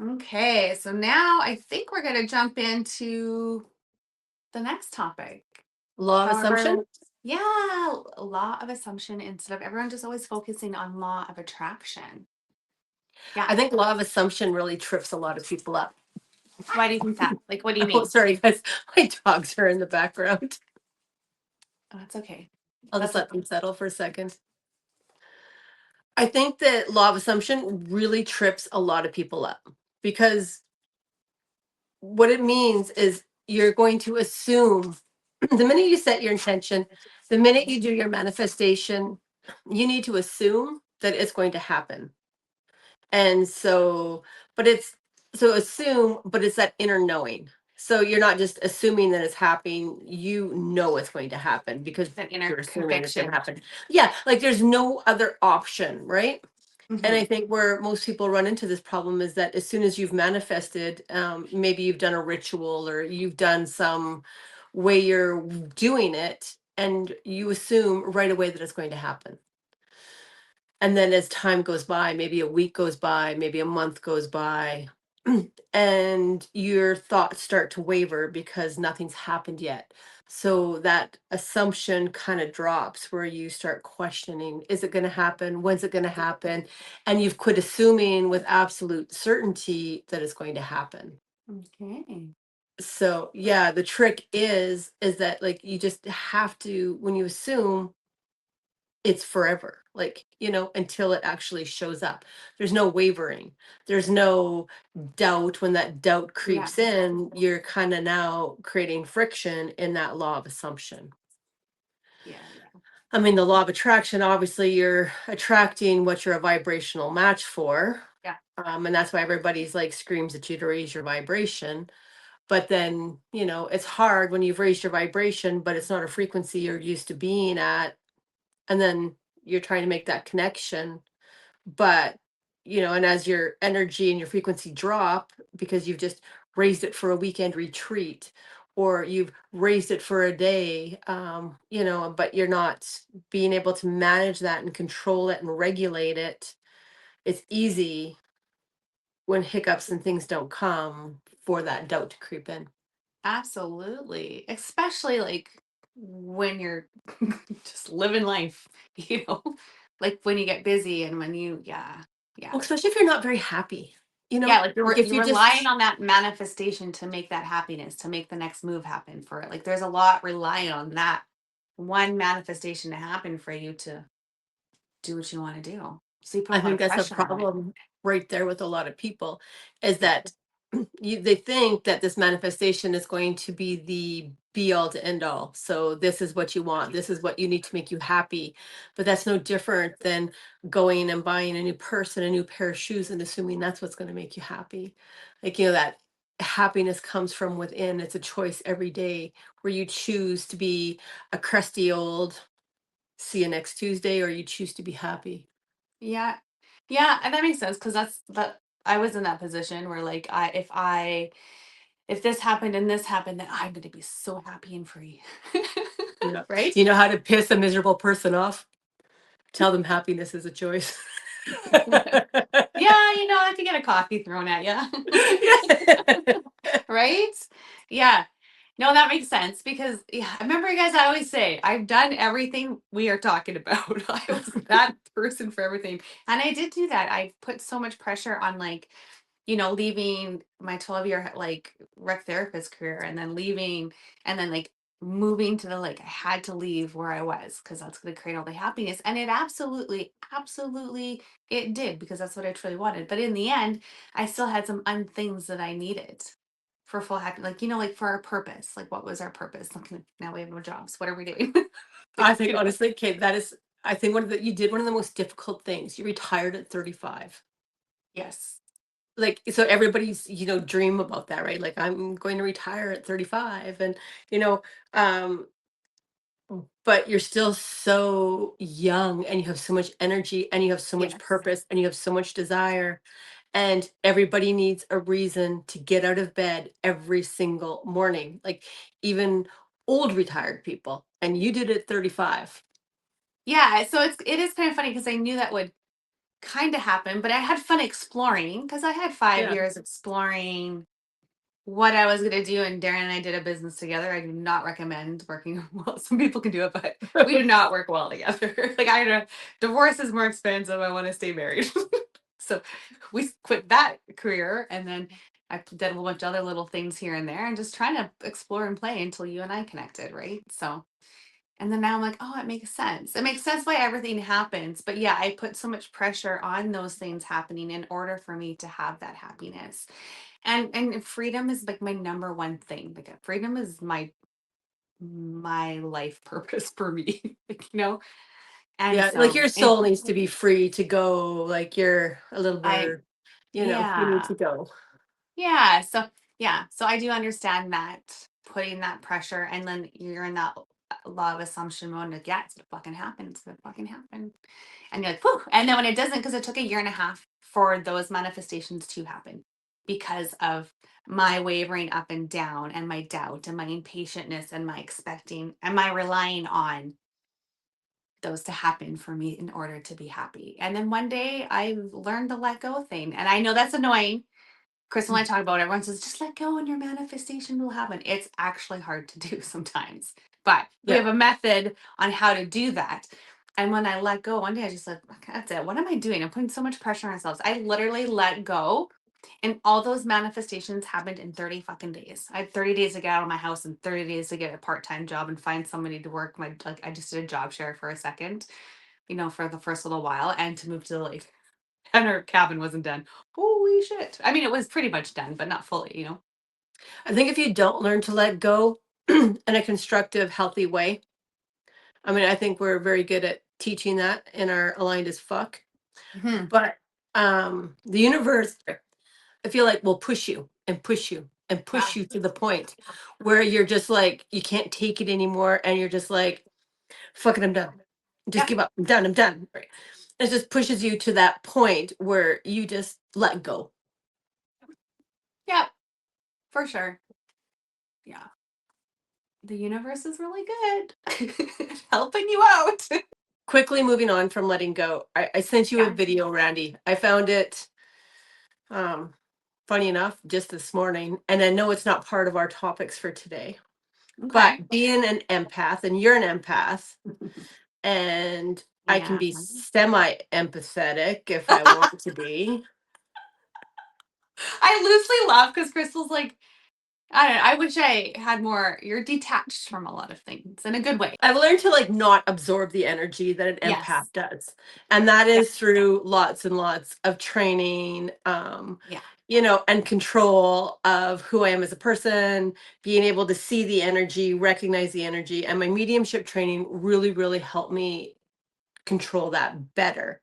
Okay, so now I think we're going to jump into the next topic. Law of assumption? However, yeah, law of assumption instead of everyone just always focusing on law of attraction. Yeah. I think law of assumption really trips a lot of people up. Why do you think that? Like, what do you Oh, mean? sorry, guys. My dogs are in the background. Oh, that's okay. I'll just That's let okay. them settle for a second. I think that law of assumption really trips a lot of people up because what it means is you're going to assume the minute you set your intention, the minute you do your manifestation, you need to assume that it's going to happen. And so, but it's so assume, but it's that inner knowing. So you're not just assuming that it's happening, you know it's going to happen because That you're inner assuming it's going to conviction. happen. Yeah, like there's no other option, right? And I Hmm. think where most people run into this problem is that as soon as you've manifested, maybe you've done a ritual or you've done some way you're doing it, and you assume right away that it's going to happen. And then as time goes by, maybe a week goes by, maybe a month goes by, and your thoughts start to waver because nothing's happened yet. So that assumption kind of drops where you start questioning, is it going to happen? When's it going to happen? And you've quit assuming with absolute certainty that it's going to happen. Okay. So yeah, the trick is that like you just have to, when you assume, it's forever, like, until it actually shows up. There's no wavering. There's no doubt. When that doubt Yeah. creeps in, you're kind of now creating friction in that law of assumption. Yeah. Yeah. I mean, the law of attraction, obviously, you're attracting what you're a vibrational match for. Yeah. And that's why everybody's like screams at you to raise your vibration. But then, it's hard when you've raised your vibration, but it's not a frequency you're used to being at. And then you're trying to make that connection, but and as your energy and your frequency drop because you've just raised it for a weekend retreat, or you've raised it for a day, but you're not being able to manage that and control it and regulate it. It's easy when hiccups and things don't come for that doubt to creep in. Absolutely. Especially like when you're just living life, you know, like when you get busy and when you, yeah, yeah. Well, especially if you're not very happy, Yeah, like like if you're you relying just on that manifestation to make that happiness, to make the next move happen for it. Like there's a lot relying on that one manifestation to happen for you to do what you want to do. So you put I a lot think of that's a pressure on it. problem right there with a lot of people, is Yeah. that they think that this manifestation is going to be the be all to end all. So this is what you want. This is what you need to make you happy. But that's no different than going and buying a new purse and a new pair of shoes and assuming that's what's going to make you happy. Like, that happiness comes from within. It's a choice every day where you choose to be a crusty old see you next Tuesday, or you choose to be happy. Yeah. Yeah, and that makes sense because that's that I was in that position where like if this happened and this happened, then I'm gonna be so happy and free. Yeah. Right? You know how to piss a miserable person off? Tell them happiness is a choice. Yeah, I have to get a coffee thrown at you. Yeah. Right? Yeah. No, that makes sense because yeah, I remember you guys I always say, I've done everything we are talking about. I was that person for everything. And I did do that. I put so much pressure on like, leaving my 12-year like rec therapist career and then leaving and then like moving to the like I had to leave where I was because that's going to create all the happiness. And it absolutely, absolutely it did because that's what I truly wanted. But in the end, I still had some things that I needed for full happiness. Like, like for our purpose. Like what was our purpose? Looking now we have no jobs. What are we doing? I Like, think honestly, Kate, I think you did one of the most difficult things. You retired at 35. yes. Like, so everybody's, dream about that, right? Like, I'm going to retire at 35. And, you know, um, but you're still so young and you have so much energy and you have so much Yes. purpose and you have so much desire. And everybody needs a reason to get out of bed every single morning, like even old retired people. And you did it at 35. Yeah. So it is kind of funny because I knew that would kind of happened, but I had fun exploring because I had 5 years Yeah. exploring what I was going to do. And Darren and I did a business together. I do not recommend working. Well, some people can do it, but we do not work well together. Like, I know divorce is more expensive. I want to stay married. So we quit that career, and then I did a whole bunch of other little things here and there and just trying to explore and play until you and I connected, right? So, and then now I'm like, oh, it makes sense. It makes sense why everything happens. But yeah, I put so much pressure on those things happening in order for me to have that happiness. And freedom is like my number one thing. Like, freedom is my life purpose for me, like, And Yeah, like so, your and soul needs to be free to go. Like you're a little I, bird, you need yeah. to go. Yeah. So yeah. So I do understand that, putting that pressure, and then you're in that law of assumption mode. Like, yeah, it's gonna fucking happen. It's gonna fucking happen. And you're like, whew. And then when it doesn't, because it took a year and a half for those manifestations to happen because of my wavering up and down and my doubt and my impatientness and my expecting and my relying on those to happen for me in order to be happy. And then one day I learned the let go thing. And I know that's annoying. Crystal and I talk about it. Everyone says, just let go and your manifestation will happen. It's actually hard to do sometimes, but we Yeah. have a method on how to do that. And when I let go, one day I just said, "Okay, that's it. What am I doing? I'm putting so much pressure on ourselves." I literally let go. And all those manifestations happened in 30 fucking days. I had 30 days to get out of my house and 30 days to get a part-time job and find somebody to work. I just did a job share for a second, for the first little while, and to move to the lake. And our cabin wasn't done. Holy shit. I mean, it was pretty much done, but not fully. I think if you don't learn to let go in a constructive, healthy way, I mean, I think we're very good at teaching that in our aligned as fuck. Hmm. But the universe, I feel like, will push you and push you and Yeah. push you to the point where you're just like, you can't take it anymore. And you're just like, fuck it, I'm done. Just Yep. give up. I'm done. I'm done. Right. It just pushes you to that point where you just let go. Yep. For sure. Yeah. The universe is really good. Helping you out. Quickly moving on from letting go. I sent you a Yeah. video, Randy. I found it um funny enough just this morning. And I know it's not part of our topics for today, Okay. but being an empath, and you're an empath, and I can Yeah. be semi empathetic if I want to be. I loosely laugh because Crystal's like, I don't know. I wish I had more. You're detached from a lot of things in a good way. I've learned to like not absorb the energy that an empath Yes. does. And that Yeah. is through lots and lots of training, Yeah. and control of who I am as a person, being able to see the energy, recognize the energy. And my mediumship training really, really helped me control that better.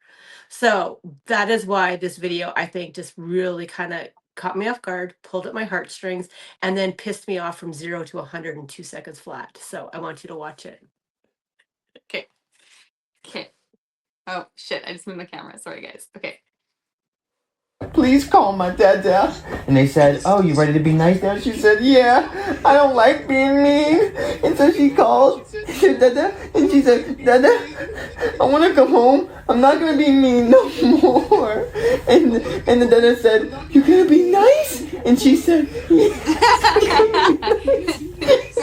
So that is why this video, I think, just really kind of caught me off guard, pulled at my heartstrings, and then pissed me off from 0 to 102 seconds flat. So I want you to watch it. Okay. Okay. Oh, shit. I just moved my camera. Sorry, guys. Okay. Please call my dada. And they said, oh, you ready to be nice now? She said, yeah, I don't like being mean. And so she called, she said, dada. And she said, dada, I want to go home. I'm not going to be mean no more. And the dada said, you're going to be nice? And she said, yes.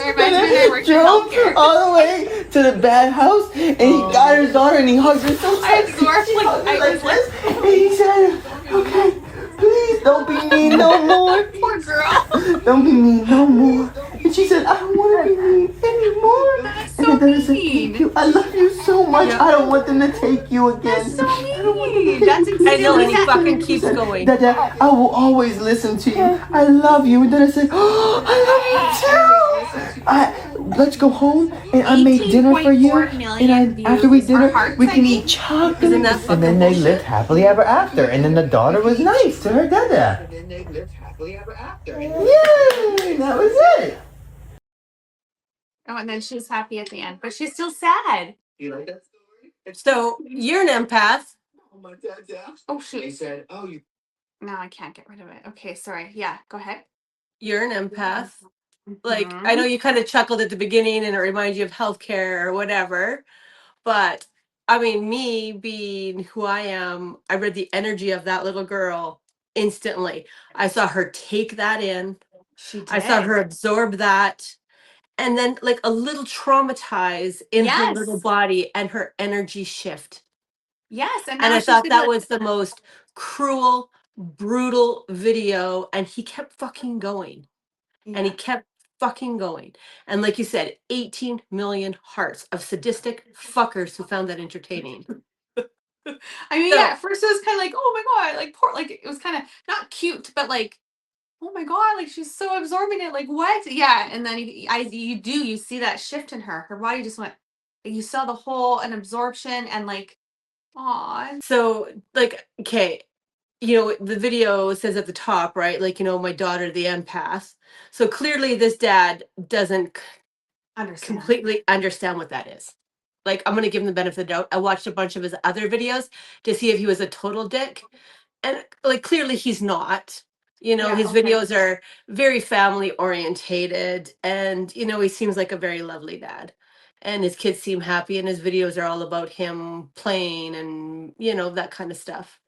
It reminds me when I worked in Drove healthcare. all the way to the bad house, and he got his daughter, and he hugged her so I tight. absorbed, He like, hugged her I was like, this, and he said, okay, please don't be mean no more. poor girl. Don't be mean no more. And she said, I don't want to be mean anymore. That's And so the dad said, thank mean. you. I love you so much. Yep. I don't want them to take you again. That's so I don't want them to mean. take That's you. I know, and he exactly fucking He keeps said, going. Dada, I will always listen to you. I love you. And then I said, oh, I love you too. Let's go home, and I made dinner for you. 18.4 million And after we views. dinner, Our hearts, we I can think. eat chocolate. Isn't that And then fucking they bullshit? lived happily ever after. And then the daughter was nice to her dada. Yay! That was it. Oh, and then she's happy at the end, but she's still sad. So you're an empath. Oh, shoot. No, I can't get rid of it. Okay, sorry. Yeah, go ahead. You're an empath. Like, I Mhm. know you kind of chuckled at the beginning and it reminds you of healthcare or whatever, but I mean, me being who I am, I read the energy of that little girl instantly. I saw her take that in. She I saw did. her absorb that. And then, like, a little traumatized in her little Yes. body and her energy shift. Yes. And And now I she's thought gonna be that like, was the most cruel, brutal video. And he kept fucking going. And he yeah. kept fucking going. And like you said, 18 million hearts of sadistic fuckers who found that entertaining. I mean, yeah, So, at first it was kind of like, oh my God, like poor, like it was kind of not cute, but like, oh my God, like she's so absorbing it. Like what? Yeah. And then you see that shift in her. Her body just went, you saw the whole and absorption and like, aw. so like, okay, the video says at the top, right? Like, my daughter, the empath. So clearly this dad doesn't Understand. completely understand what that is. Like, I'm gonna give him the benefit of the doubt. I watched a bunch of his other videos to see if he was a total dick. And like clearly he's not. Yeah. His Okay. videos are very family orientated and he seems like a very lovely dad. And his kids seem happy and his videos are all about him playing and that kind of stuff.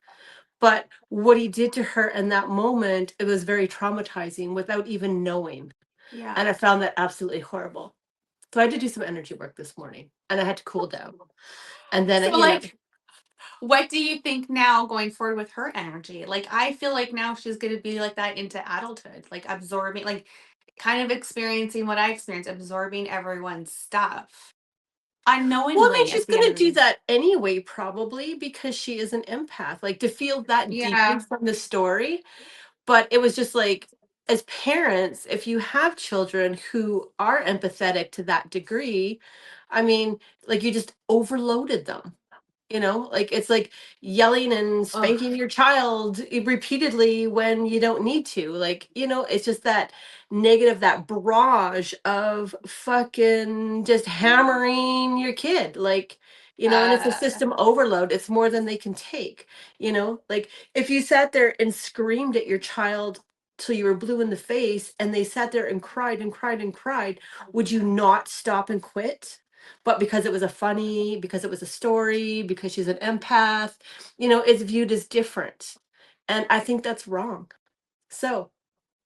But what he did to her in that moment, it was very traumatizing without even knowing. Yeah. And I found that absolutely horrible. So I had to do some energy work this morning and I had to cool down. And then, So like, what do you think now going forward with her energy? Like, I feel like now she's going to be like that into adulthood, like absorbing, like kind of experiencing what I experienced, absorbing everyone's stuff well, I mean, unknowingly she's at the end going of to the do day. that anyway, probably because she is an empath. Like to feel that deeply Yeah. from the story. But it was just like, as parents, if you have children who are empathetic to that degree, I mean, like you just overloaded them. Like it's like yelling and Ugh. spanking your child repeatedly when you don't need to. Like, it's just that negative, that barrage of fucking just hammering your kid. Like, and it's a Uh, system overload. It's more than they can take. Like if you sat there and screamed at your child till you were blue in the face and they sat there and cried and cried and cried, would you not stop and quit? But because it was because it was a story, because she's an empath, it's viewed as different. And I think that's wrong. So,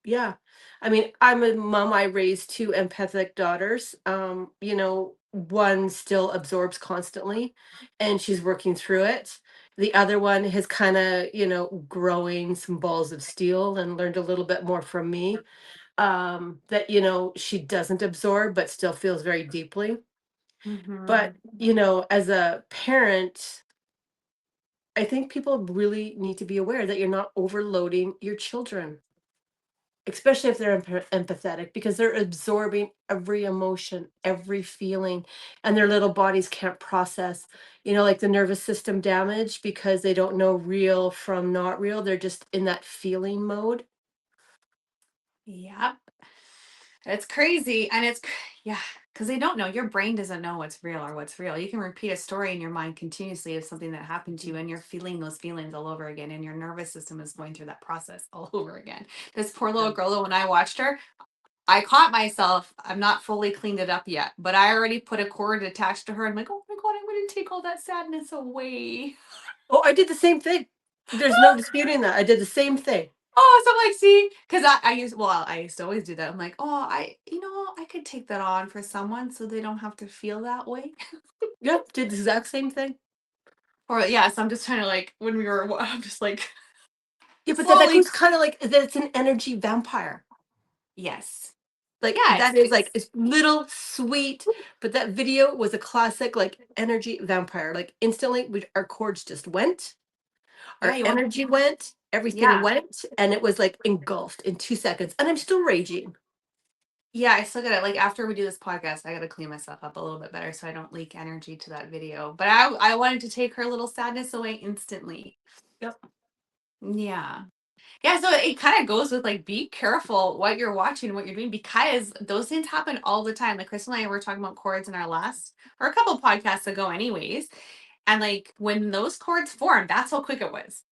yeah. I mean, I'm a mom. I raised two empathic daughters. One still absorbs constantly and she's working through it. The other one has kind of, growing some balls of steel and learned a little bit more from me. That, she doesn't absorb, but still feels very deeply. mhm. But, as a parent, I think people really need to be aware that you're not overloading your children, especially if they're empathetic, because they're absorbing every emotion, every feeling, and their little bodies can't process, like the nervous system damage because they don't know real from not real. They're just in that feeling mode. Yep. It's crazy. And yeah, because they don't know. Your brain doesn't know what's real or what's real. You can repeat a story in your mind continuously of something that happened to you, and you're feeling those feelings all over again. And your nervous system is going through that process all over again. This poor little girl, though, when I watched her, I caught myself. I'm not fully cleaned it up yet, but I already put a cord attached to her. I'm like, oh my God, I'm going to take all that sadness away. Oh, I did the same thing. There's no disputing that. I did the same thing. Oh, so I'm like, see, because I used to always do that. I'm like, oh, I could take that on for someone so they don't have to feel that way. Yeah, did the exact same thing. Or yeah, so I'm just trying to like when we were, I'm just like Yeah, but that slowly. goes kind of like that. It's an energy vampire. Yes, Like yeah, that is like it's little sweet, but that video was a classic like energy vampire. Like instantly, our cords just went, yeah, our you want, energy went, everything yeah, went, and it was like engulfed in 2 seconds. And I'm still raging. yeah. I still gotta like after we do this podcast, I gotta clean myself up a little bit better so I don't leak energy to that video. But I wanted to take her little sadness away instantly. Yep. Yeah. Yeah, so it kind of goes with like be careful what you're watching and what you're doing because those things happen all the time. Like Crystal and I were talking about cords in our last or a couple podcasts ago, anyways. And like when those cords formed, that's how quick it was.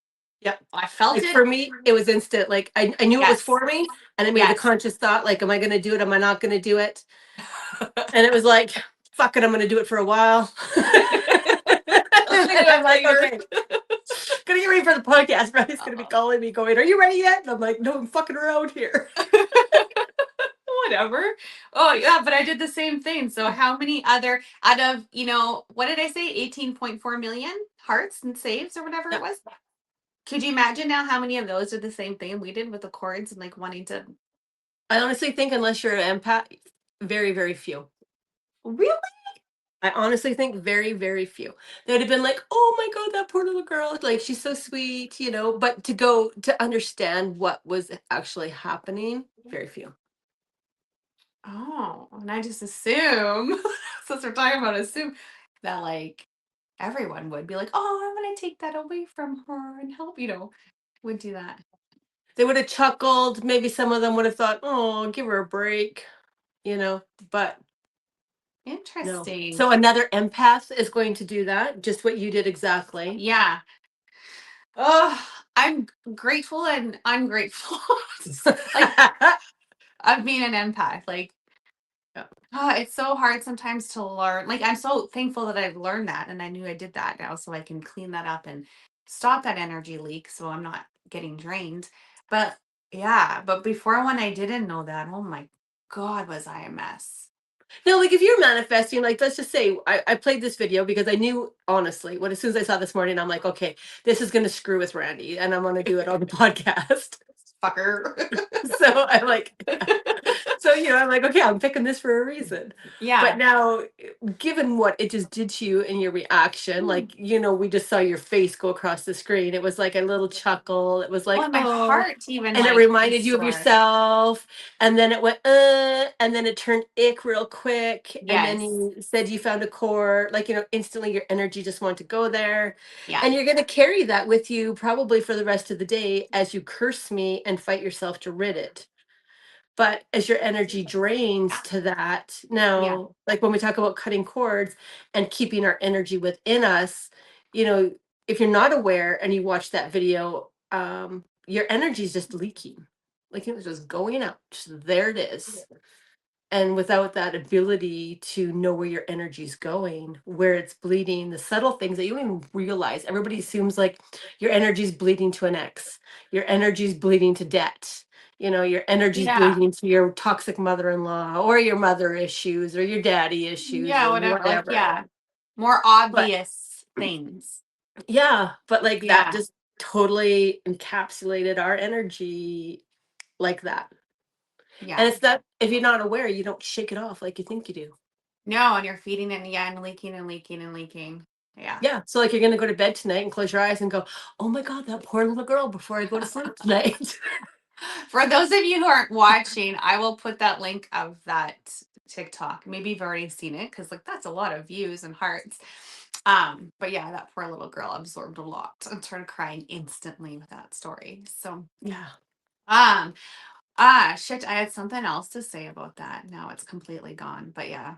Yep. I felt Like it. for me, it was instant. Like I knew it was Yes. forming, and I made the Yes. conscious thought, like, am I gonna do it? Am I not gonna do it? And it was like, fuck it, I'm gonna do it for a while. And I'm like, okay. Gonna get ready for the podcast. Brandy's gonna be calling me going, are you ready yet? And I'm like, no, I'm fucking around here. Whatever. Oh yeah, but I did the same thing. So how many other out of, what did I say? 18.4 million hearts and saves or whatever it was? Could you imagine now how many of those are the same thing we did with the chords and like wanting to I honestly think unless you're an empath, very, very few. really? I honestly think very, very few. They would have been like, oh my God, that poor little girl. Like, she's so sweet, but to understand what was actually happening, very few. Oh, and I just assume, since we're talking about assume that like everyone would be like, oh, I'm gonna take that away from her and help, would do that. They would have chuckled. Maybe some of them would have thought, oh, give her a break, but no. Interesting. So another empath is going to do that, just what you did exactly. Yeah. Oh, I'm grateful and ungrateful. Like of being an empath. Like, it's so hard sometimes to learn. Like, I'm so thankful that I've learned that and I knew I did that now, so I can clean that up and stop that energy leak so I'm not getting drained. But yeah, but before when I didn't know that, oh my God, was I a mess. No, like if you're manifesting, like let's just say I played this video because I knew honestly, as soon as I saw this morning, I'm like, okay, this is gonna screw with Randy and I'm gonna do it on the podcast. Fucker. So I'm like, I'm like, okay, I'm picking this for a reason. Yeah. But now, given what it just did to you and your reaction, like, we just saw your face go across the screen. It was like a little chuckle. It was like, Oh, my heart even and like it reminded you of sore. yourself. And then it went, and then it turned ick real quick. And then Yes. you said you found a chord, like, instantly your energy just wanted to go there. Yeah. And you're going to carry that with you probably for the rest of the day as you curse me and fight yourself to rid it. But as your energy drains to that, now, like when we talk about cutting cords and keeping our energy within us, if you're not aware and you watch that video, your energy is just leaking. Like it was just going out. Just there it is. And without that ability to know where your energy is going, where it's bleeding, the subtle things that you don't even realize, everybody assumes like your energy is bleeding to an ex, your energy is bleeding to debt, your energy is bleeding to your toxic mother-in-law or your mother issues or your daddy issues. Yeah, or whatever. Like, whatever. more obvious things. Yeah, but like Yeah. that just totally encapsulated our energy like that. Yeah. And it's that if you're not aware, you don't shake it off like you think you do. No, and you're feeding it, and leaking and leaking and leaking. Yeah. Yeah. So like you're gonna go to bed tonight and close your eyes and go, oh my God, that poor little girl before I go to sleep tonight. For those of you who aren't watching, I will put that link of that TikTok. Maybe you've already seen it because like that's a lot of views and hearts. But yeah, that poor little girl absorbed a lot and started crying instantly with that story. So Yeah. Shit, I had something else to say about that. Now it's completely gone. But yeah.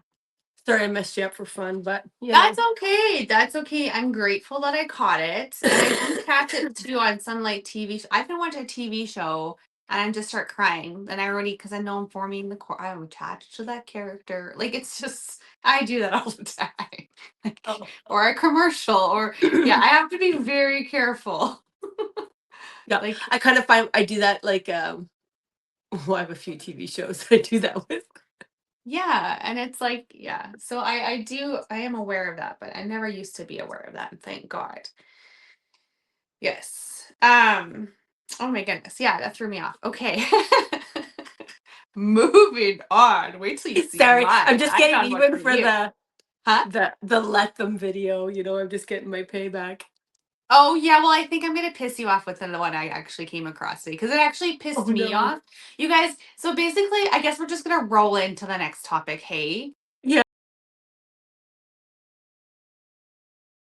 Sorry I messed you up for fun, but That's okay. That's okay. I'm grateful that I caught it. And I did catch it too on some like TV. I've been watching a TV show and I just start crying. And I already, because I know I'm forming I'm attached to that character. Like it's just, I do that all the time. Like, or a commercial, or yeah, I have to be very careful. Yeah, Like I kind of find I do that like I have a few TV shows I do that with. yeah, and it's like, yeah. So I am aware of that, but I never used to be aware of that, and thank God. Yes. Oh my goodness. Yeah, that threw me off. Okay. Moving on. Wait till you see Sorry, mine. I'm just I getting found one even for you. the let them video, I'm just getting my payback. Oh yeah, well I think I'm gonna piss you off with the one I actually came across today because it actually pissed me off. You guys, so basically I guess we're just gonna roll into the next topic, hey?